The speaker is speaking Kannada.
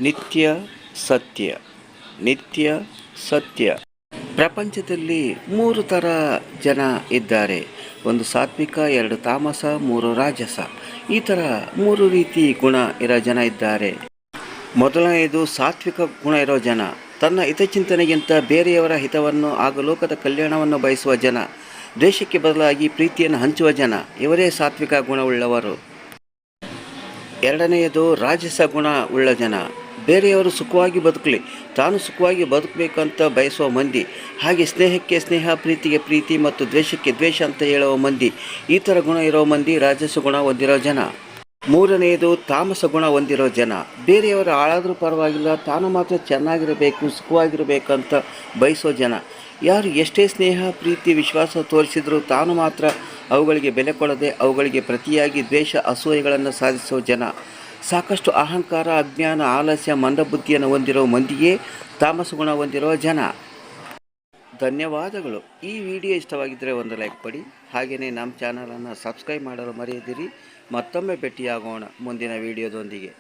ನಿತ್ಯ ಸತ್ಯ. ನಿತ್ಯ ಸತ್ಯ. ಪ್ರಪಂಚದಲ್ಲಿ 3 ಥರ ಜನ ಇದ್ದಾರೆ. ಒಂದು ಸಾತ್ವಿಕ, 2 ತಾಮಸ, 3 ರಾಜಸ. ಈ ಥರ 3 ರೀತಿ ಗುಣ ಇರೋ ಜನ ಇದ್ದಾರೆ. ಮೊದಲನೆಯದು ಸಾತ್ವಿಕ ಗುಣ ಇರೋ ಜನ. ತನ್ನ ಹಿತಚಿಂತನೆಗಿಂತ ಬೇರೆಯವರ ಹಿತವನ್ನು ಹಾಗೂ ಲೋಕದ ಕಲ್ಯಾಣವನ್ನು ಬಯಸುವ ಜನ. ದೇಶಕ್ಕೆ ಬದಲಾಗಿ ಪ್ರೀತಿಯನ್ನು ಹಂಚುವ ಜನ. ಇವರೇ ಸಾತ್ವಿಕ ಗುಣವುಳ್ಳವರು. ಎರಡನೆಯದು ರಾಜಸ ಗುಣ ಉಳ್ಳ ಜನ. ಬೇರೆಯವರು ಸುಖವಾಗಿ ಬದುಕಲಿ, ತಾನು ಸುಖವಾಗಿ ಬದುಕಬೇಕಂತ ಬಯಸುವ ಮಂದಿ. ಹಾಗೆ ಸ್ನೇಹಕ್ಕೆ ಸ್ನೇಹ, ಪ್ರೀತಿಗೆ ಪ್ರೀತಿ ಮತ್ತು ದ್ವೇಷಕ್ಕೆ ದ್ವೇಷ ಅಂತ ಹೇಳುವ ಮಂದಿ. ಈ ಥರ ಗುಣ ಇರೋ ಮಂದಿ ರಾಜಸ ಗುಣ ಹೊಂದಿರೋ ಜನ. ಮೂರನೆಯದು ತಾಮಸ ಗುಣ ಹೊಂದಿರೋ ಜನ. ಬೇರೆಯವರು ಹಾಳಾದರೂ ಪರವಾಗಿಲ್ಲ, ತಾನು ಮಾತ್ರ ಚೆನ್ನಾಗಿರಬೇಕು, ಸುಖವಾಗಿರಬೇಕಂತ ಬಯಸೋ ಜನ. ಯಾರು ಎಷ್ಟೇ ಸ್ನೇಹ, ಪ್ರೀತಿ, ವಿಶ್ವಾಸ ತೋರಿಸಿದರೂ ತಾನು ಮಾತ್ರ ಅವುಗಳಿಗೆ ಬೆಲೆ ಕೊಡದೆ ಅವುಗಳಿಗೆ ಪ್ರತಿಯಾಗಿ ದ್ವೇಷ, ಅಸೂಯೆಗಳನ್ನು ಸಾಧಿಸೋ ಜನ. ಸಾಕಷ್ಟು ಅಹಂಕಾರ, ಅಜ್ಞಾನ, ಆಲಸ್ಯ, ಮಂದಬುದ್ಧಿಯನ್ನು ಹೊಂದಿರೋ ಮಂದಿಯೇ ತಾಮಸ ಗುಣ ಹೊಂದಿರೋ ಜನ. ಧನ್ಯವಾದಗಳು. ಈ ವಿಡಿಯೋ ಇಷ್ಟವಾಗಿದ್ದರೆ ಒಂದು ಲೈಕ್ ಕೊಡಿ. ಹಾಗೆಯೇ ನಮ್ಮ ಚಾನಲನ್ನು ಸಬ್ಸ್ಕ್ರೈಬ್ ಮಾಡಲು ಮರೆಯದಿರಿ. ಮತ್ತೊಮ್ಮೆ ಭೇಟಿಯಾಗೋಣ ಮುಂದಿನ ವಿಡಿಯೋದೊಂದಿಗೆ.